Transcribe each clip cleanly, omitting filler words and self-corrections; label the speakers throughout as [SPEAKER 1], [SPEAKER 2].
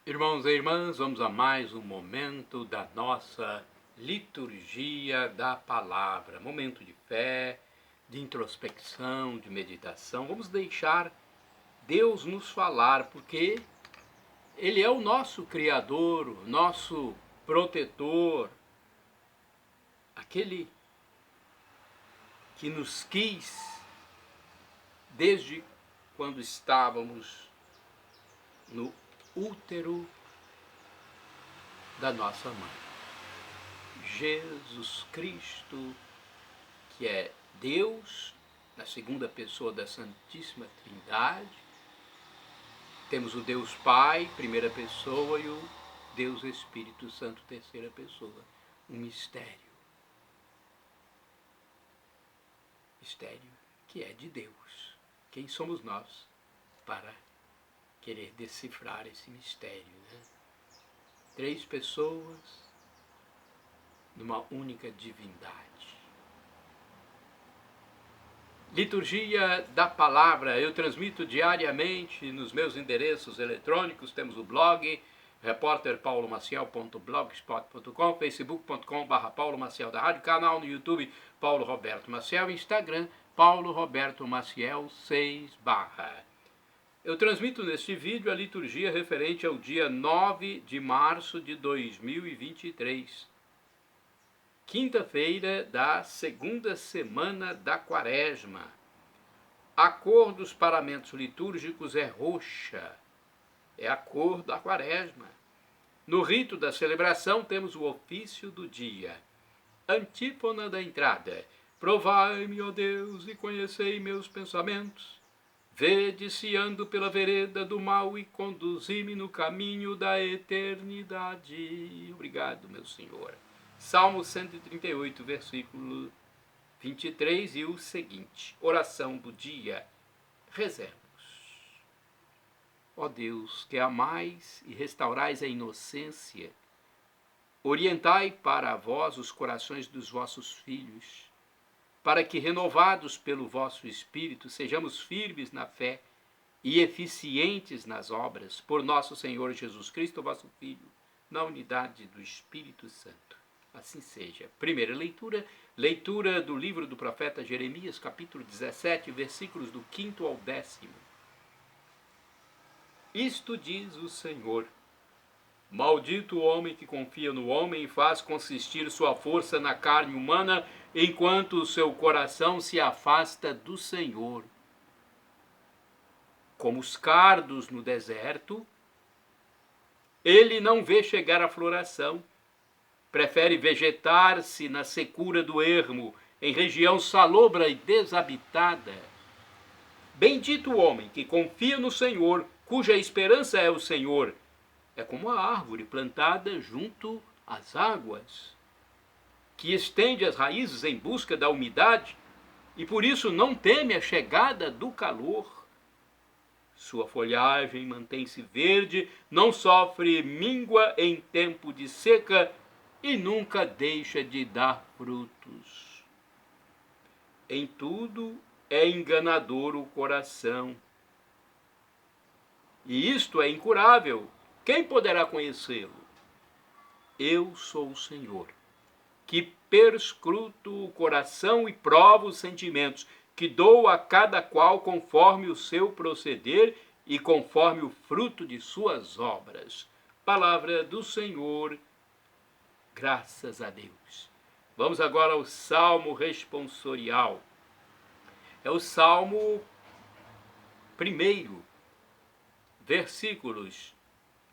[SPEAKER 1] Irmãos e irmãs, vamos a mais um momento da nossa liturgia da palavra. Momento de fé, de introspecção, de meditação. Vamos deixar Deus nos falar, porque Ele é o nosso Criador, o nosso protetor, aquele que nos quis desde quando estávamos no útero da nossa mãe. Jesus Cristo, que é Deus, na segunda pessoa da Santíssima Trindade. Temos o Deus Pai, primeira pessoa, e o Deus Espírito Santo, terceira pessoa. Um mistério. Mistério que é de Deus. Quem somos nós para querer decifrar esse mistério, né? Três pessoas numa única divindade. Liturgia da Palavra, eu transmito diariamente nos meus endereços eletrônicos. Temos o blog repórterpaulomaciel.blogspot.com, facebook.com/Paulo Maciel da Rádio, canal no YouTube Paulo Roberto Maciel, Instagram Paulo Roberto Maciel 6/. Eu transmito neste vídeo a liturgia referente ao dia 9 de março de 2023, quinta-feira da segunda semana da Quaresma. A cor dos paramentos litúrgicos é roxa, é a cor da Quaresma. No rito da celebração temos o ofício do dia. Antífona da entrada: provai-me, ó Deus, e conhecei meus pensamentos. Vede se ando pela vereda do mal e conduzi-me no caminho da eternidade. Obrigado, meu Senhor. Salmo 138, versículo 23 e o seguinte. Oração do dia. Rezemos. Ó Deus, que amais e restaurais a inocência, orientai para vós os corações dos vossos filhos, para que, renovados pelo vosso Espírito, sejamos firmes na fé e eficientes nas obras, por nosso Senhor Jesus Cristo, vosso Filho, na unidade do Espírito Santo. Assim seja. Primeira leitura, leitura do livro do profeta Jeremias, capítulo 17, versículos do 5º ao 10º. Isto diz o Senhor: maldito o homem que confia no homem e faz consistir sua força na carne humana, enquanto o seu coração se afasta do Senhor. Como os cardos no deserto, ele não vê chegar a floração, prefere vegetar-se na secura do ermo, em região salobra e desabitada. Bendito o homem que confia no Senhor, cuja esperança é o Senhor. É como a árvore plantada junto às águas, que estende as raízes em busca da umidade e por isso não teme a chegada do calor. Sua folhagem mantém-se verde, não sofre míngua em tempo de seca e nunca deixa de dar frutos. Em tudo é enganador o coração, e isto é incurável. Quem poderá conhecê-lo? Eu sou o Senhor, que perscruto o coração e provo os sentimentos, que dou a cada qual conforme o seu proceder e conforme o fruto de suas obras. Palavra do Senhor, graças a Deus. Vamos agora ao Salmo responsorial. É o Salmo 1, versículos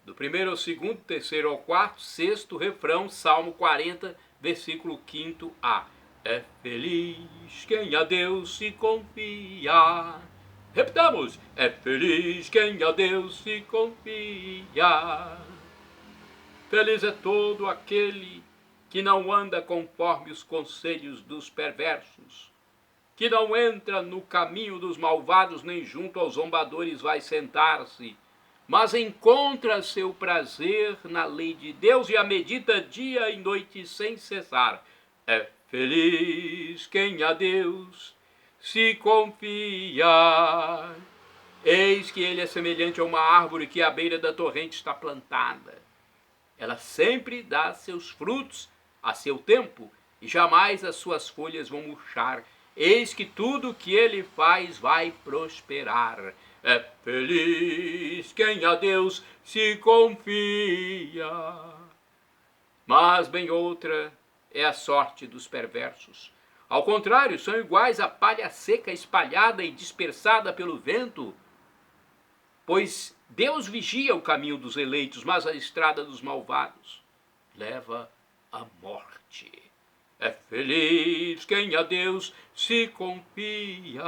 [SPEAKER 1] do 1º ao 2º, 3º ao 4º, 6º refrão, Salmo 40, versículo 5a. É feliz quem a Deus se confia. Repitamos: é feliz quem a Deus se confia. Feliz é todo aquele que não anda conforme os conselhos dos perversos, que não entra no caminho dos malvados, nem junto aos zombadores vai sentar-se, mas encontra seu prazer na lei de Deus e a medita dia e noite sem cessar. É feliz quem a Deus se confia. Eis que ele é semelhante a uma árvore que à beira da torrente está plantada. Ela sempre dá seus frutos a seu tempo, e jamais as suas folhas vão murchar. Eis que tudo o que ele faz vai prosperar. É feliz quem a Deus se confia. Mas bem outra é a sorte dos perversos. Ao contrário, são iguais à palha seca espalhada e dispersada pelo vento. Pois Deus vigia o caminho dos eleitos, mas a estrada dos malvados leva à morte. É feliz quem a Deus se confia.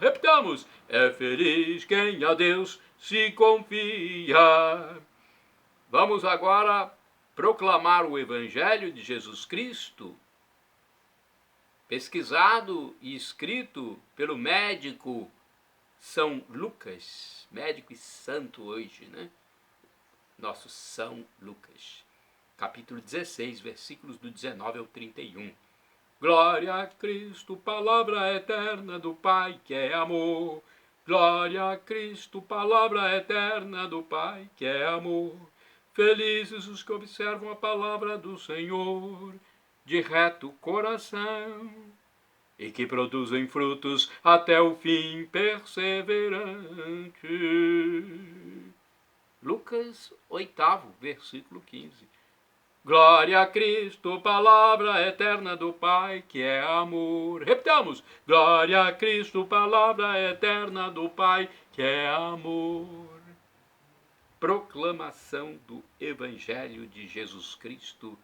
[SPEAKER 1] Repitamos: é feliz quem a Deus se confia. Vamos agora proclamar o Evangelho de Jesus Cristo, pesquisado e escrito pelo médico São Lucas, médico e santo hoje, né? Nosso São Lucas, capítulo 16, versículos do 19 ao 31. Glória a Cristo, palavra eterna do Pai que é amor. Glória a Cristo, palavra eterna do Pai que é amor. Felizes os que observam a palavra do Senhor de reto coração e que produzem frutos até o fim perseverante. Lucas 8, versículo 15. Glória a Cristo, palavra eterna do Pai que é amor. Repitamos: glória a Cristo, palavra eterna do Pai que é amor. Proclamação do Evangelho de Jesus Cristo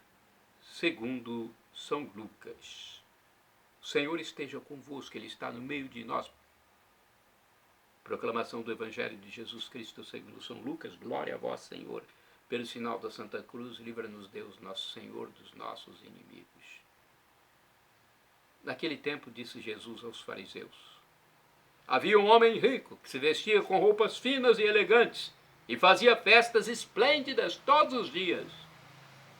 [SPEAKER 1] segundo São Lucas. O Senhor esteja convosco, Ele está no meio de nós. Proclamação do Evangelho de Jesus Cristo segundo São Lucas. Glória a vós, Senhor. Pelo sinal da Santa Cruz, livra-nos Deus, nosso Senhor, dos nossos inimigos. Naquele tempo disse Jesus aos fariseus: havia um homem rico que se vestia com roupas finas e elegantes e fazia festas esplêndidas todos os dias.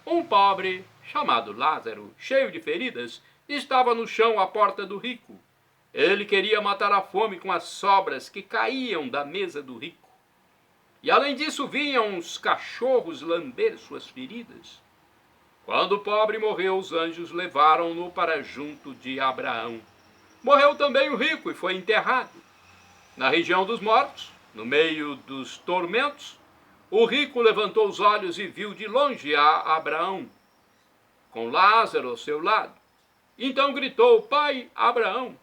[SPEAKER 1] Um pobre, chamado Lázaro, cheio de feridas, estava no chão à porta do rico. Ele queria matar a fome com as sobras que caíam da mesa do rico. E além disso vinham os cachorros lamber suas feridas. Quando o pobre morreu, os anjos levaram-no para junto de Abraão. Morreu também o rico e foi enterrado. Na região dos mortos, no meio dos tormentos, o rico levantou os olhos e viu de longe a Abraão, com Lázaro ao seu lado. Então gritou: pai Abraão,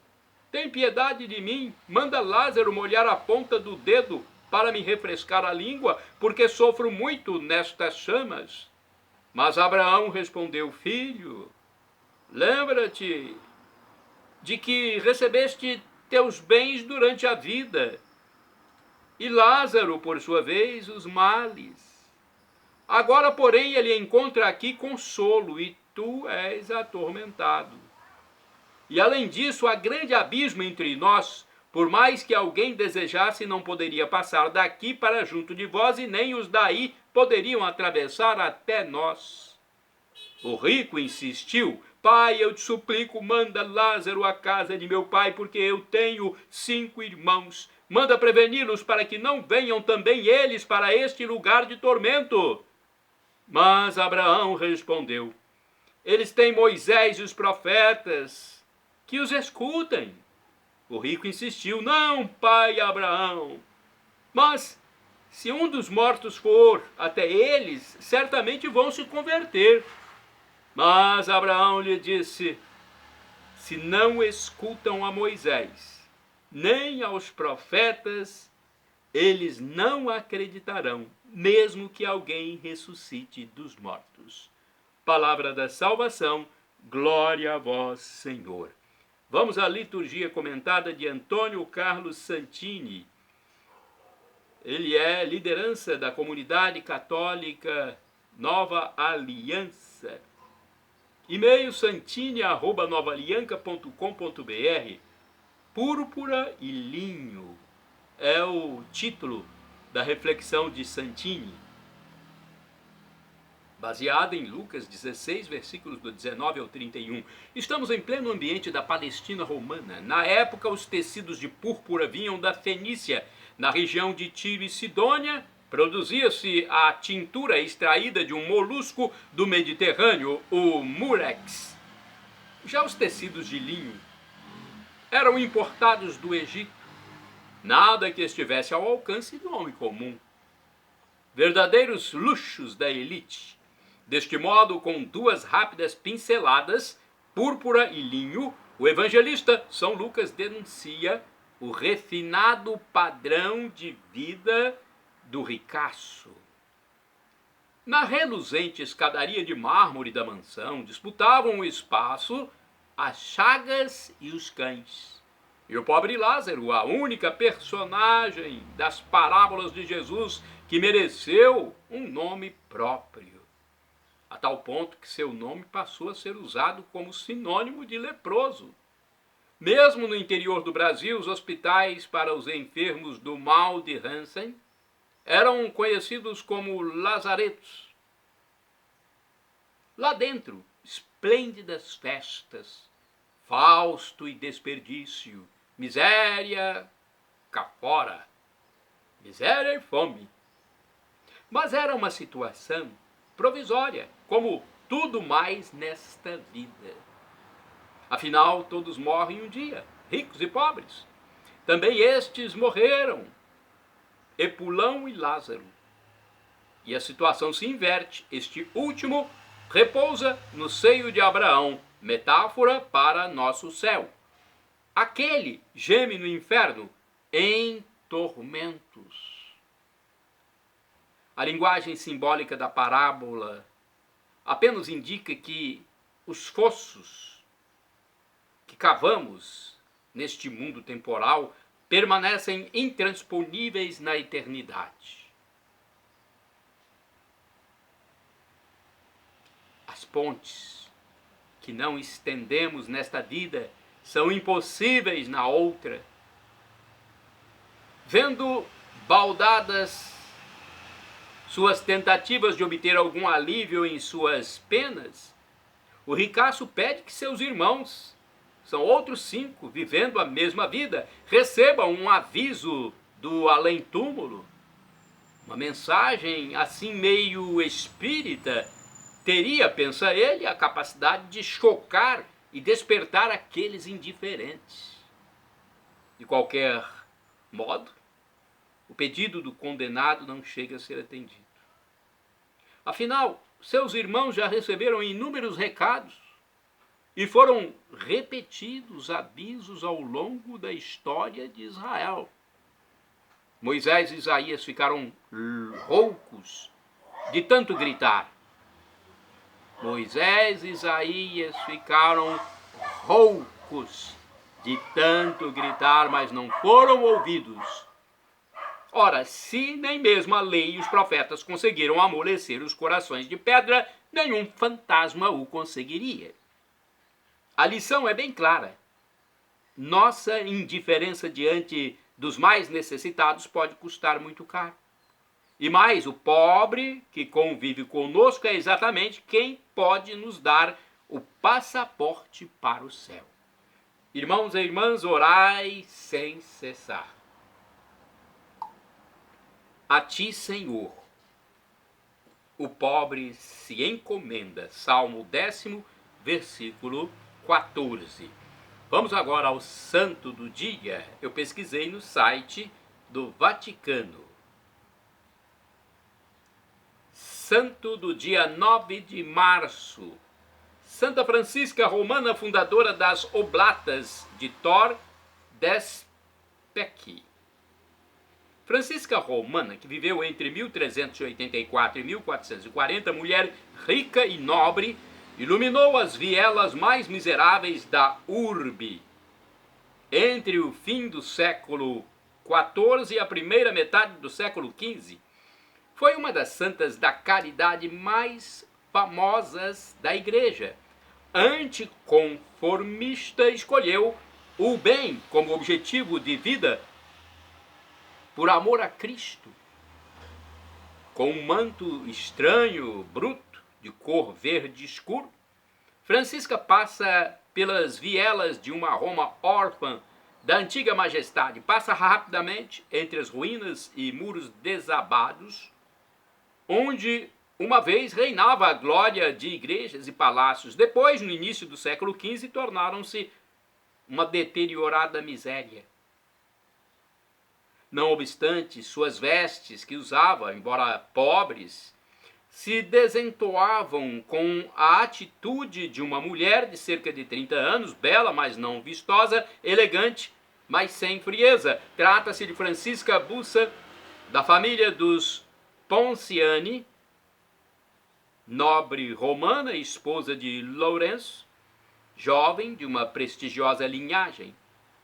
[SPEAKER 1] tem piedade de mim, manda Lázaro molhar a ponta do dedo para me refrescar a língua, porque sofro muito nestas chamas. Mas Abraão respondeu: filho, lembra-te de que recebeste teus bens durante a vida, e Lázaro, por sua vez, os males. Agora, porém, ele encontra aqui consolo, e tu és atormentado. E além disso, há grande abismo entre nós. Por mais que alguém desejasse, não poderia passar daqui para junto de vós, e nem os daí poderiam atravessar até nós. O rico insistiu: pai, eu te suplico, manda Lázaro à casa de meu pai, porque eu tenho 5 irmãos. Manda preveni-los para que não venham também eles para este lugar de tormento. Mas Abraão respondeu: eles têm Moisés e os profetas, que os escutem. O rico insistiu: não, pai Abraão, mas se um dos mortos for até eles, certamente vão se converter. Mas Abraão lhe disse: se não escutam a Moisés, nem aos profetas, eles não acreditarão, mesmo que alguém ressuscite dos mortos. Palavra da salvação, glória a vós, Senhor. Vamos à liturgia comentada de Antônio Carlos Santini. Ele é liderança da comunidade católica Nova Aliança. E-mail santini@novaalianca.com.br. Púrpura e linho é o título da reflexão de Santini, baseada em Lucas 16, versículos do 19 ao 31. Estamos em pleno ambiente da Palestina romana. Na época, os tecidos de púrpura vinham da Fenícia, Na região de Tiro e Sidônia, produzia-se a tintura extraída de um molusco do Mediterrâneo, o murex. Já os tecidos de linho eram importados do Egito, nada que estivesse ao alcance do homem comum. Verdadeiros luxos da elite. Deste modo, com duas rápidas pinceladas, púrpura e linho, o evangelista São Lucas denuncia o refinado padrão de vida do ricaço. Na reluzente escadaria de mármore da mansão disputavam o espaço as chagas e os cães. E o pobre Lázaro, a única personagem das parábolas de Jesus que mereceu um nome próprio, a tal ponto que seu nome passou a ser usado como sinônimo de leproso. Mesmo no interior do Brasil, os hospitais para os enfermos do mal de Hansen eram conhecidos como lazaretos. Lá dentro, esplêndidas festas, fausto e desperdício, miséria cá fora, miséria e fome. Mas era uma situação provisória, como tudo mais nesta vida. Afinal, todos morrem um dia, ricos e pobres. Também estes morreram, Epulão e Lázaro. E a situação se inverte. Este último repousa no seio de Abraão, metáfora para nosso céu. Aquele geme no inferno em tormentos. A linguagem simbólica da parábola apenas indica que os fossos que cavamos neste mundo temporal permanecem intransponíveis na eternidade. As pontes que não estendemos nesta vida são impossíveis na outra. Vendo baldadas suas tentativas de obter algum alívio em suas penas, o ricaço pede que seus irmãos, são outros 5 vivendo a mesma vida, recebam um aviso do além-túmulo. Uma mensagem assim meio espírita teria, pensa ele, a capacidade de chocar e despertar aqueles indiferentes. De qualquer modo, o pedido do condenado não chega a ser atendido. Afinal, seus irmãos já receberam inúmeros recados e foram repetidos avisos ao longo da história de Israel. Moisés e Isaías ficaram roucos de tanto gritar. Moisés e Isaías ficaram roucos de tanto gritar, mas não foram ouvidos. Ora, se nem mesmo a lei e os profetas conseguiram amolecer os corações de pedra, nenhum fantasma o conseguiria. A lição é bem clara. Nossa indiferença diante dos mais necessitados pode custar muito caro. E mais, o pobre que convive conosco é exatamente quem pode nos dar o passaporte para o céu. Irmãos e irmãs, orai sem cessar. A ti, Senhor, o pobre se encomenda. Salmo 10º, versículo 14. Vamos agora ao santo do dia. Eu pesquisei no site do Vaticano. Santo do dia 9 de março. Santa Francisca Romana, fundadora das Oblatas de Tor d'Especchi. Francisca Romana, que viveu entre 1384 e 1440, mulher rica e nobre, iluminou as vielas mais miseráveis da urbe entre o fim do século XIV e a primeira metade do século XV. Foi uma das santas da caridade mais famosas da Igreja. Anticonformista, escolheu o bem como objetivo de vida por amor a Cristo. Com um manto estranho, bruto, de cor verde escuro, Francisca passa pelas vielas de uma Roma órfã da antiga majestade passa rapidamente entre as ruínas e muros desabados, onde uma vez reinava a glória de igrejas e palácios. Depois, no início do século XV, tornaram-se uma deteriorada miséria. Não obstante, suas vestes que usava, embora pobres, se desentoavam com a atitude de uma mulher de cerca de 30 anos, bela, mas não vistosa, elegante, mas sem frieza. Trata-se de Francisca Bussa, da família dos Ponciani, nobre romana, esposa de Lourenço, jovem de uma prestigiosa linhagem.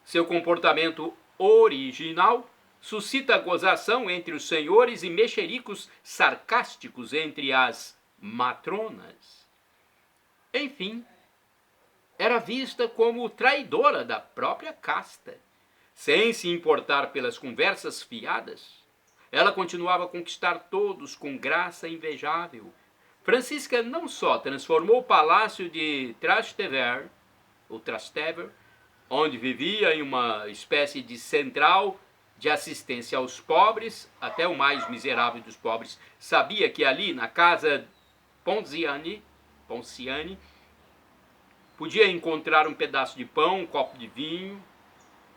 [SPEAKER 1] Seu comportamento original suscita gozação entre os senhores e mexericos sarcásticos entre as matronas. Enfim, era vista como traidora da própria casta. Sem se importar pelas conversas fiadas, ela continuava a conquistar todos com graça invejável. Francisca não só transformou o palácio de Trastevere, onde vivia em uma espécie de central de assistência aos pobres, até o mais miserável dos pobres sabia que ali na casa Ponciani podia encontrar um pedaço de pão, um copo de vinho,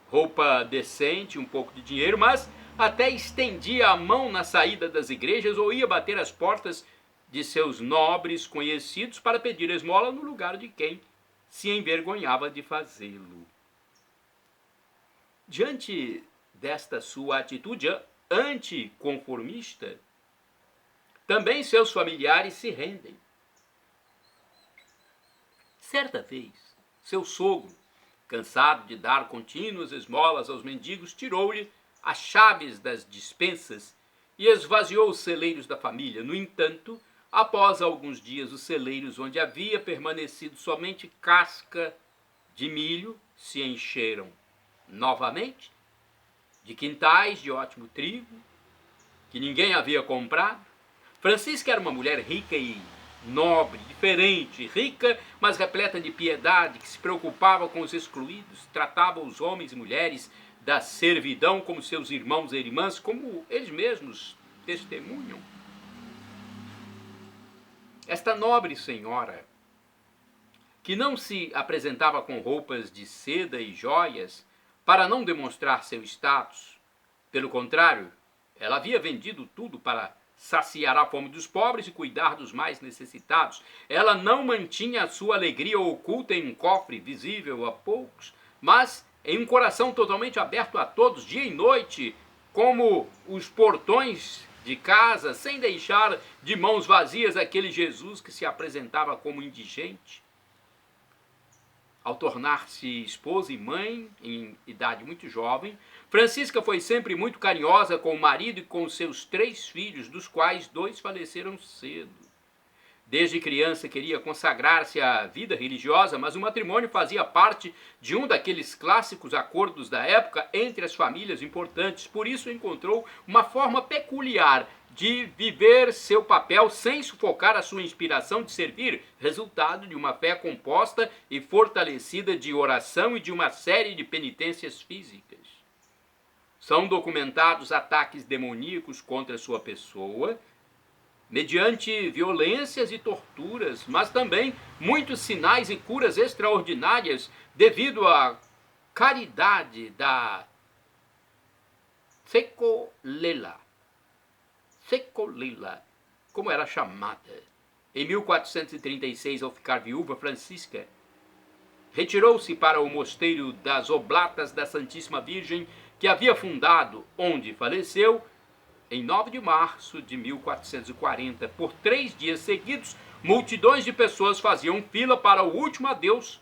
[SPEAKER 1] roupa decente, um pouco de dinheiro, mas até estendia a mão na saída das igrejas ou ia bater as portas de seus nobres conhecidos para pedir esmola no lugar de quem se envergonhava de fazê-lo. Diante desta sua atitude anticonformista, também seus familiares se rendem. Certa vez, seu sogro, cansado de dar contínuas esmolas aos mendigos, tirou-lhe as chaves das despensas e esvaziou os celeiros da família. No entanto, após alguns dias, os celeiros onde havia permanecido somente casca de milho se encheram novamente de quintais de ótimo trigo que ninguém havia comprado. Francisca era uma mulher rica e nobre, diferente, rica, mas repleta de piedade, que se preocupava com os excluídos, tratava os homens e mulheres da servidão como seus irmãos e irmãs, como eles mesmos testemunham. Esta nobre senhora, que não se apresentava com roupas de seda e joias para não demonstrar seu status, pelo contrário, ela havia vendido tudo para saciar a fome dos pobres e cuidar dos mais necessitados. Ela não mantinha a sua alegria oculta em um cofre visível a poucos, mas em um coração totalmente aberto a todos, dia e noite, como os portões de casa, sem deixar de mãos vazias aquele Jesus que se apresentava como indigente. Ao tornar-se esposa e mãe, em idade muito jovem, Francisca foi sempre muito carinhosa com o marido e com seus 3 filhos, dos quais 2 faleceram cedo. Desde criança queria consagrar-se à vida religiosa, mas o matrimônio fazia parte de um daqueles clássicos acordos da época entre as famílias importantes. Por isso encontrou uma forma peculiar de viver seu papel sem sufocar a sua inspiração de servir, resultado de uma fé composta e fortalecida de oração e de uma série de penitências físicas. São documentados ataques demoníacos contra sua pessoa, mediante violências e torturas, mas também muitos sinais e curas extraordinárias devido à caridade da Secolela, como era chamada. Em 1436, ao ficar viúva, Francisca retirou-se para o mosteiro das Oblatas da Santíssima Virgem, que havia fundado, onde faleceu em 9 de março de 1440. Por 3 dias seguidos, multidões de pessoas faziam fila para o último adeus,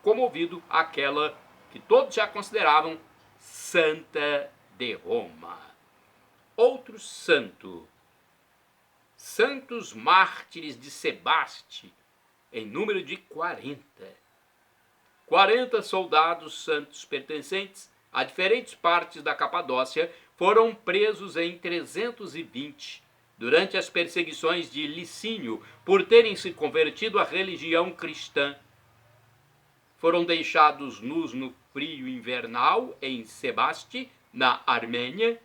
[SPEAKER 1] comovido àquela que todos já consideravam Santa de Roma. Outro santo, santos mártires de Sebaste, em número de 40. 40 soldados santos pertencentes a diferentes partes da Capadócia foram presos em 320, durante as perseguições de Licínio, por terem se convertido à religião cristã. foram deixados nus no frio invernal em Sebaste, na Armênia,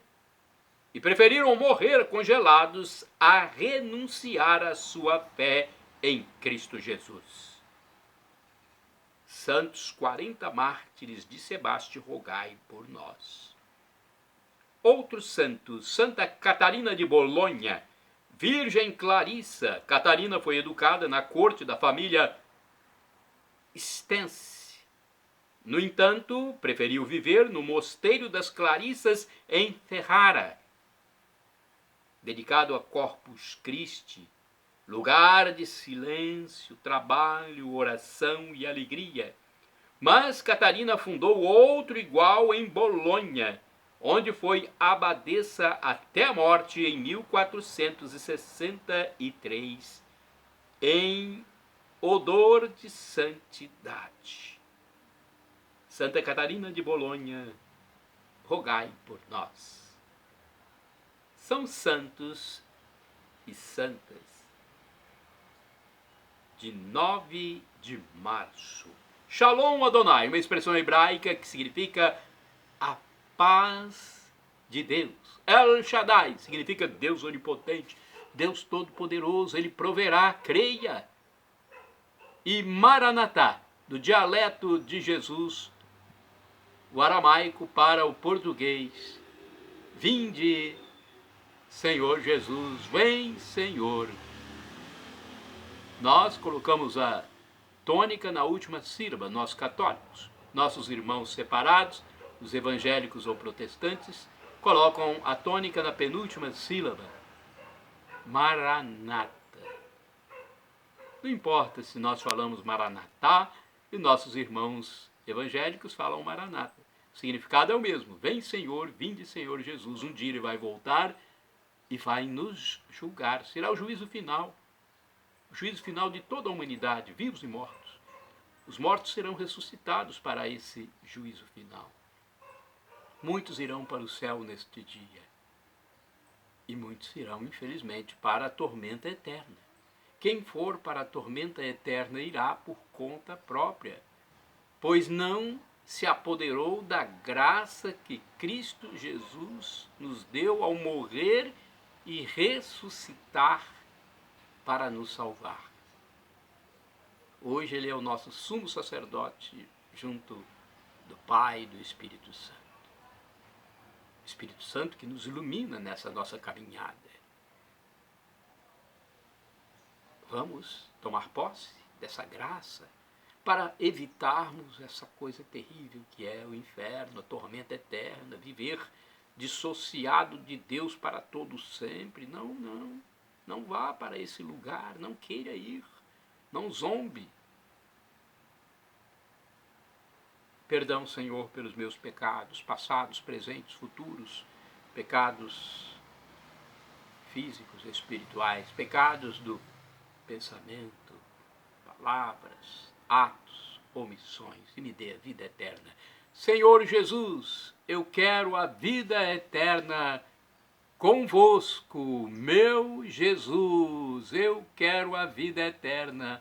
[SPEAKER 1] e preferiram morrer congelados a renunciar à sua fé em Cristo Jesus. Santos 40 mártires de Sebaste, rogai por nós. Outros santos: Santa Catarina de Bolonha, Virgem Clarissa. Catarina foi educada na corte da família Stence. No entanto, preferiu viver no Mosteiro das Clarissas em Ferrara, dedicado a Corpus Christi, lugar de silêncio, trabalho, oração e alegria. Mas Catarina fundou outro igual em Bolonha, onde foi abadesa até a morte em 1463, em odor de santidade. Santa Catarina de Bolonha, rogai por nós. São santos e santas de 9 de março. Shalom Adonai, uma expressão hebraica que significa a paz de Deus. El Shaddai significa Deus onipotente, Deus todo-poderoso, Ele proverá, creia. E Maranatá, do dialeto de Jesus, o aramaico para o português: vinde, Senhor Jesus, vem, Senhor. Nós colocamos a tônica na última sílaba, nós católicos. Nossos irmãos separados, os evangélicos ou protestantes, colocam a tônica na penúltima sílaba, Maranata. Não importa se nós falamos Maranatá e nossos irmãos evangélicos falam Maranata. O significado é o mesmo: vem, Senhor, vinde, Senhor Jesus. Um dia Ele vai voltar e vai nos julgar. Será o juízo final. O juízo final de toda a humanidade, vivos e mortos. Os mortos serão ressuscitados para esse juízo final. Muitos irão para o céu neste dia. E muitos irão, infelizmente, para a tormenta eterna. Quem for para a tormenta eterna irá por conta própria, pois não se apoderou da graça que Cristo Jesus nos deu ao morrer e ressuscitar para nos salvar. Hoje Ele é o nosso sumo sacerdote junto do Pai e do Espírito Santo. O Espírito Santo que nos ilumina nessa nossa caminhada. Vamos tomar posse dessa graça para evitarmos essa coisa terrível que é o inferno, a tormenta eterna, viver dissociado de Deus para todo sempre. Não vá para esse lugar, não queira ir, não zombe. Perdão, Senhor, pelos meus pecados, passados, presentes, futuros, pecados físicos, espirituais, pecados do pensamento, palavras, atos, omissões, e me dê a vida eterna. Senhor Jesus, eu quero a vida eterna convosco, meu Jesus, eu quero a vida eterna